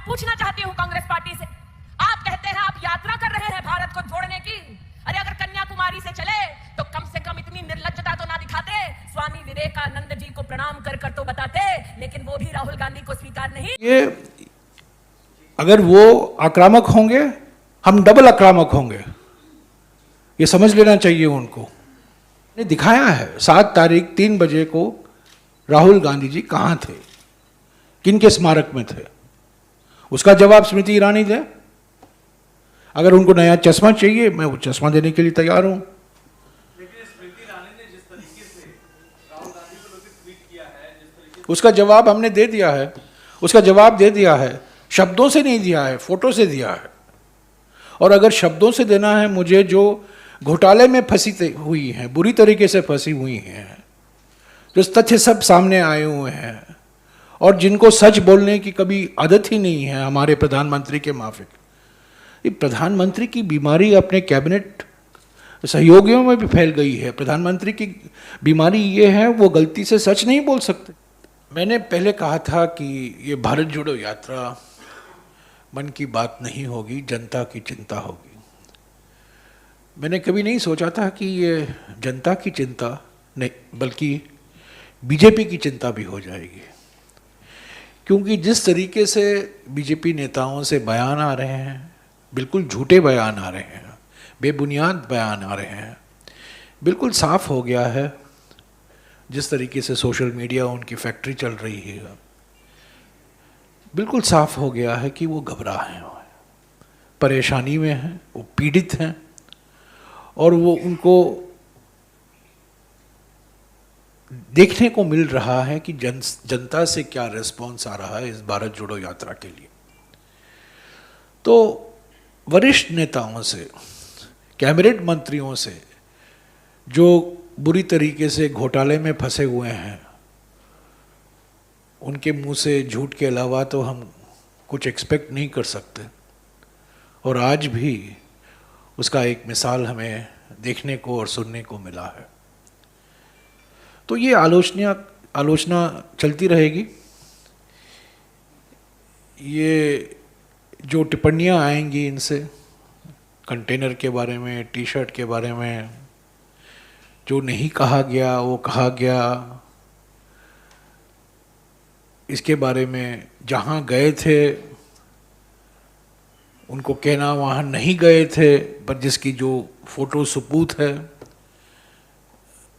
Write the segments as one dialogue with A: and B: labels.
A: पूछना चाहती हूं कांग्रेस पार्टी से, आप कहते हैं आप यात्रा कर रहे हैं भारत को जोड़ने की। अरे अगर कन्याकुमारी से चले तो कम से कम इतनी निर्लज्जता तो ना दिखाते, स्वामी विवेकानंद जी को प्रणाम कर कर तो बताते, लेकिन वो भी राहुल गांधी को स्वीकार नहीं।
B: ये अगर वो आक्रामक होंगे, हम डबल आक्रामक होंगे, ये समझ लेना चाहिए उनको। ने दिखाया है 7 तारीख 3 बजे को राहुल गांधी जी कहां थे, किन के स्मारक में थे, उसका जवाब स्मृति ईरानी दे। अगर उनको नया चश्मा चाहिए, मैं वो चश्मा देने के लिए तैयार हूं।
C: लेकिन स्मृति ईरानी ने जिस तरीके से राहुल गांधी को लेकर ट्वीट किया है, जिस तरीके से
B: उसका जवाब हमने दे दिया है, उसका जवाब दे दिया है, शब्दों से नहीं दिया है, फोटो से दिया है। और अगर शब्दों से देना है मुझे, जो घोटाले में फंसी हुई हैं, बुरी तरीके से फंसी हुई हैं, जो तथ्य सब सामने आए हुए हैं और जिनको सच बोलने की कभी आदत ही नहीं है हमारे प्रधानमंत्री के माफिक। ये प्रधानमंत्री की बीमारी अपने कैबिनेट सहयोगियों में भी फैल गई है। प्रधानमंत्री की बीमारी ये है, वो गलती से सच नहीं बोल सकते। मैंने पहले कहा था कि ये भारत जोड़ो यात्रा मन की बात नहीं होगी, जनता की चिंता होगी। मैंने कभी नहीं सोचा था कि ये जनता की चिंता नहीं, बल्कि बीजेपी की चिंता भी हो जाएगी। क्योंकि जिस तरीके से बीजेपी नेताओं से बयान आ रहे हैं, बिल्कुल झूठे बयान आ रहे हैं, बेबुनियाद बयान आ रहे हैं, बिल्कुल साफ हो गया है जिस तरीके से सोशल मीडिया उनकी फैक्ट्री चल रही है, बिल्कुल साफ हो गया है कि वो घबरा हैं, परेशानी में हैं, वो पीड़ित हैं और वो उनको देखने को मिल रहा है कि जनता से क्या रिस्पॉन्स आ रहा है इस भारत जोड़ो यात्रा के लिए। तो वरिष्ठ नेताओं से, कैबिनेट मंत्रियों से, जो बुरी तरीके से घोटाले में फंसे हुए हैं, उनके मुंह से झूठ के अलावा तो हम कुछ एक्सपेक्ट नहीं कर सकते। और आज भी उसका एक मिसाल हमें देखने को और सुनने को मिला है। तो ये आलोचना चलती रहेगी। ये जो टिप्पणियाँ आएंगी इनसे, कंटेनर के बारे में, टी शर्ट के बारे में, जो नहीं कहा गया वो कहा गया, इसके बारे में जहाँ गए थे उनको कहना वहाँ नहीं गए थे, पर जिसकी जो फोटो सबूत है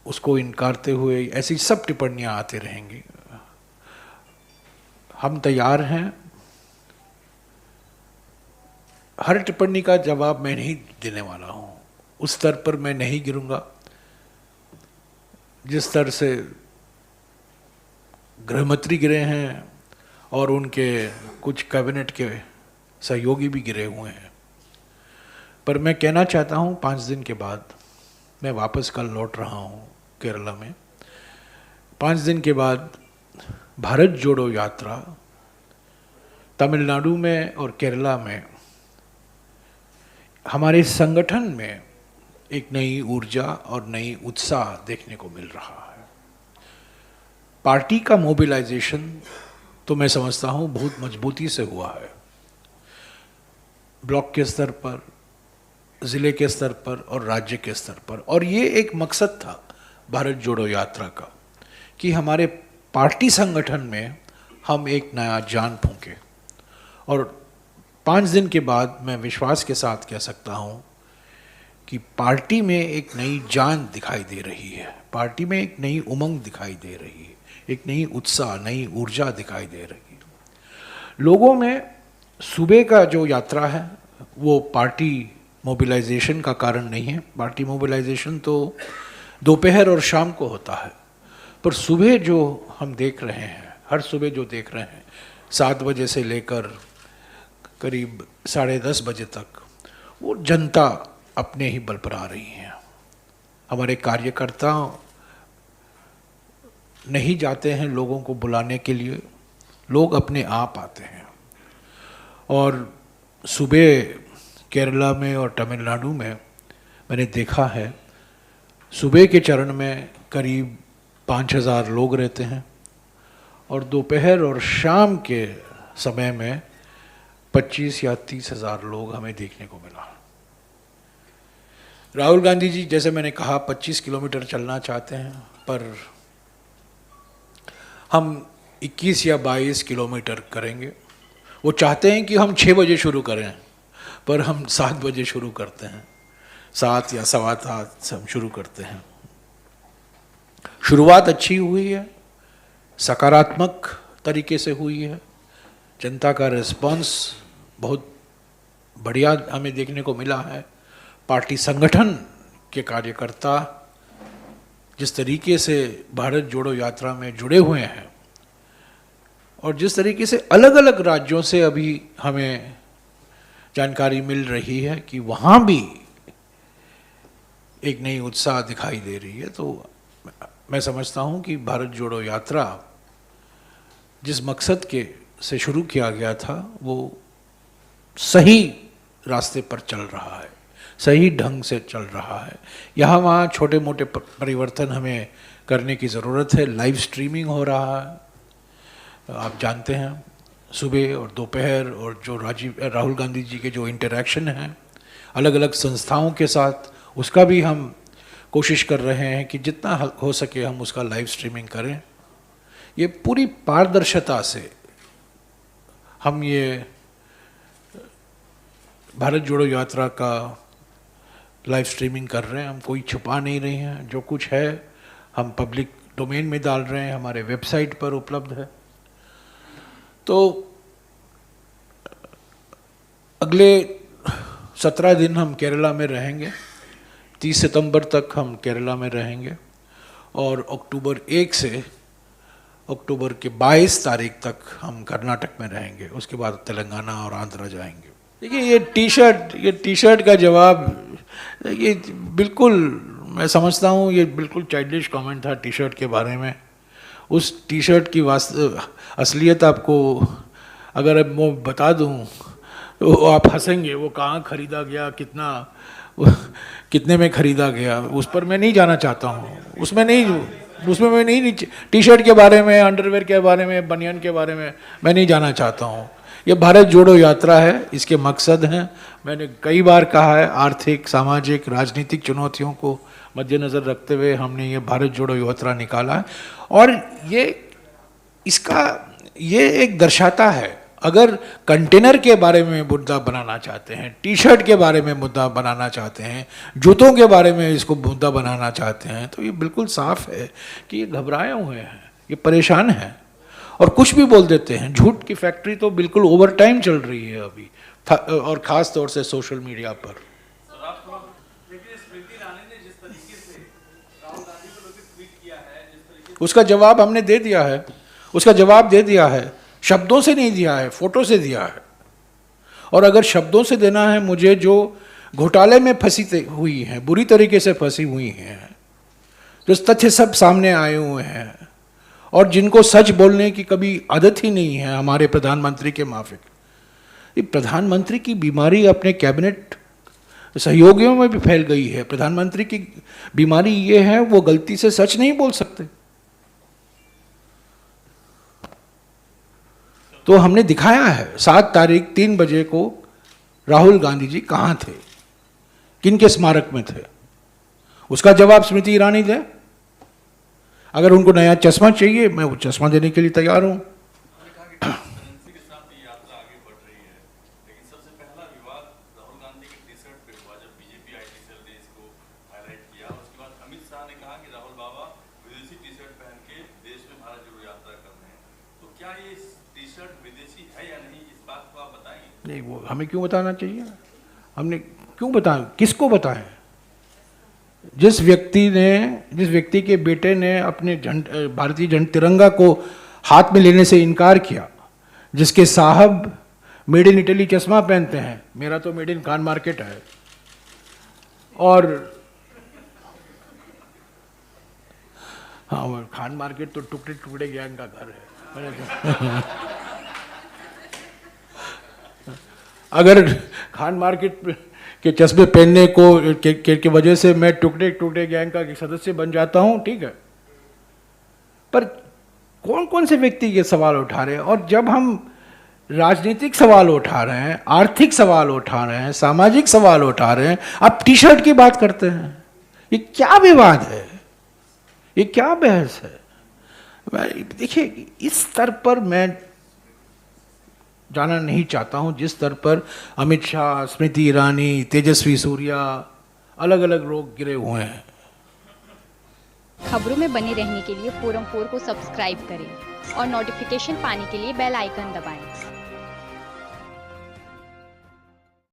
B: उसको इनकारते हुए ऐसी सब टिप्पणियाँ आते रहेंगी। हम तैयार हैं। हर टिप्पणी का जवाब मैं नहीं देने वाला हूँ, उस स्तर पर मैं नहीं गिरूंगा जिस स्तर से गृहमंत्री गिरे हैं और उनके कुछ कैबिनेट के सहयोगी भी गिरे हुए हैं। पर मैं कहना चाहता हूँ 5 दिन के बाद, मैं वापस कल लौट रहा हूँ केरला में, 5 दिन के बाद भारत जोड़ो यात्रा तमिलनाडु में और केरला में हमारे संगठन में एक नई ऊर्जा और नई उत्साह देखने को मिल रहा है। पार्टी का मोबिलाइजेशन तो मैं समझता हूँ बहुत मजबूती से हुआ है, ब्लॉक के स्तर पर, ज़िले के स्तर पर और राज्य के स्तर पर। और ये एक मकसद था भारत जोड़ो यात्रा का कि हमारे पार्टी संगठन में हम एक नया जान फूंके। और 5 दिन के बाद मैं विश्वास के साथ कह सकता हूँ कि पार्टी में एक नई जान दिखाई दे रही है, पार्टी में एक नई उमंग दिखाई दे रही है, एक नई उत्साह, नई ऊर्जा दिखाई दे रही है लोगों में। सुबह का जो यात्रा है वो पार्टी मोबिलाइजेशन का कारण नहीं है। पार्टी मोबिलाइजेशन तो दोपहर और शाम को होता है, पर सुबह जो हम देख रहे हैं, हर सुबह जो देख रहे हैं 7 बजे से लेकर करीब 10:30 बजे तक, वो जनता अपने ही बल पर आ रही है। हमारे कार्यकर्ता नहीं जाते हैं लोगों को बुलाने के लिए, लोग अपने आप आते हैं। और सुबह केरला में और तमिलनाडु में मैंने देखा है, सुबह के चरण में करीब 5,000 लोग रहते हैं और दोपहर और शाम के समय में 25 या 30 हजार लोग हमें देखने को मिला। राहुल गांधी जी, जैसे मैंने कहा, 25 किलोमीटर चलना चाहते हैं, पर हम 21 या 22 किलोमीटर करेंगे। वो चाहते हैं कि हम 6 बजे शुरू करें, पर हम 7 बजे शुरू करते हैं, 7 या 7:15 से हम शुरू करते हैं। शुरुआत अच्छी हुई है, सकारात्मक तरीके से हुई है। जनता का रिस्पांस बहुत बढ़िया हमें देखने को मिला है। पार्टी संगठन के कार्यकर्ता जिस तरीके से भारत जोड़ो यात्रा में जुड़े हुए हैं और जिस तरीके से अलग अलग राज्यों से अभी हमें जानकारी मिल रही है कि वहाँ भी एक नई उत्साह दिखाई दे रही है, तो मैं समझता हूँ कि भारत जोड़ो यात्रा जिस मकसद के से शुरू किया गया था वो सही रास्ते पर चल रहा है, सही ढंग से चल रहा है। यहाँ वहाँ छोटे मोटे परिवर्तन हमें करने की ज़रूरत है। लाइव स्ट्रीमिंग हो रहा है, आप जानते हैं, सुबह और दोपहर, और जो राहुल गांधी जी के जो इंटरैक्शन हैं अलग अलग संस्थाओं के साथ, उसका भी हम कोशिश कर रहे हैं कि जितना हो सके हम उसका लाइव स्ट्रीमिंग करें। ये पूरी पारदर्शिता से हम ये भारत जोड़ो यात्रा का लाइव स्ट्रीमिंग कर रहे हैं। हम कोई छुपा नहीं रहे हैं, जो कुछ है हम पब्लिक डोमेन में डाल रहे हैं, हमारे वेबसाइट पर उपलब्ध है। तो अगले 17 दिन हम केरला में रहेंगे, 30 सितंबर तक हम केरला में रहेंगे, और अक्टूबर 1 से अक्टूबर के 22 तारीख तक हम कर्नाटक में रहेंगे। उसके बाद तेलंगाना और आंध्र जाएंगे। देखिए, ये टी शर्ट का जवाब, ये बिल्कुल, मैं समझता हूँ ये बिल्कुल चाइल्डिश कमेंट था टी शर्ट के बारे में। उस टी शर्ट की असलियत आपको अगर मैं बता दूँ तो आप हंसेंगे। वो कहाँ खरीदा गया, कितने में खरीदा गया, उस पर मैं नहीं जाना चाहता हूँ। उसमें मैं नहीं टी शर्ट के बारे में, अंडरवेयर के बारे में, बनियान के बारे में मैं नहीं जाना चाहता हूँ। ये भारत जोड़ो यात्रा है, इसके मकसद हैं, मैंने कई बार कहा है, आर्थिक, सामाजिक, राजनीतिक चुनौतियों को मद्देनज़र रखते हुए हमने ये भारत जोड़ो यात्रा निकाला है। और ये एक दर्शाता है, अगर कंटेनर के बारे में मुद्दा बनाना चाहते हैं, टी शर्ट के बारे में मुद्दा बनाना चाहते हैं, जूतों के बारे में इसको मुद्दा बनाना चाहते हैं, तो ये बिल्कुल साफ है कि ये घबराए हुए हैं, ये परेशान हैं और कुछ भी बोल देते हैं। झूठ की फैक्ट्री तो बिल्कुल ओवर टाइम चल रही है अभी, और ख़ास तौर से सोशल मीडिया पर।
C: देखिए, स्मृति ईरानी ने जिस तरीके से राहुल गांधी को लेकर ट्वीट किया है, जिस तरीके से
B: उसका जवाब हमने दे दिया है, उसका जवाब दे दिया है। शब्दों से नहीं दिया है, फोटो से दिया है। और अगर शब्दों से देना है मुझे, जो घोटाले में फंसी हुई हैं, बुरी तरीके से फंसी हुई हैं, जो तथ्य सब सामने आए हुए हैं और जिनको सच बोलने की कभी आदत ही नहीं है हमारे प्रधानमंत्री के माफिक। ये प्रधानमंत्री की बीमारी अपने कैबिनेट सहयोगियों में भी फैल गई है। प्रधानमंत्री की बीमारी ये है, वो गलती से सच नहीं बोल सकते। तो हमने दिखाया है 7 तारीख 3 बजे को राहुल गांधी जी कहाँ थे, किनके स्मारक में थे। उसका जवाब स्मृति ईरानी दे। अगर उनको नया चश्मा चाहिए, मैं वो चश्मा देने के लिए तैयार हूँ। नहीं, वो हमें क्यों बताना चाहिए? हमने क्यों बताया, किसको बताएं? जिस व्यक्ति के बेटे ने अपने भारतीय तिरंगा को हाथ में लेने से इनकार किया, जिसके साहब मेड इन इटली चश्मा पहनते हैं, मेरा तो मेड इन खान मार्केट है, और हाँ, वो खान मार्केट तो टुकड़े टुकड़े गैंग का घर है। अगर खान मार्केट के चश्मे पहनने के वजह से मैं टुकड़े टुकड़े गैंग का सदस्य बन जाता हूं, ठीक है, पर कौन कौन से व्यक्ति ये सवाल उठा रहे हैं? और जब हम राजनीतिक सवाल उठा रहे हैं, आर्थिक सवाल उठा रहे हैं, सामाजिक सवाल उठा रहे हैं, आप टी शर्ट की बात करते हैं। ये क्या विवाद है, ये क्या बहस है? देखिए, इस स्तर पर मैं जाना नहीं चाहता हूं जिस स्तर पर अमित शाह, स्मृति ईरानी, तेजस्वी सूर्या, अलग अलग लोग गिरे हुए हैं।
D: खबरों में बने रहने के लिए फोरम 4 को सब्सक्राइब करें और नोटिफिकेशन पाने के लिए बेल आइकन दबाएं।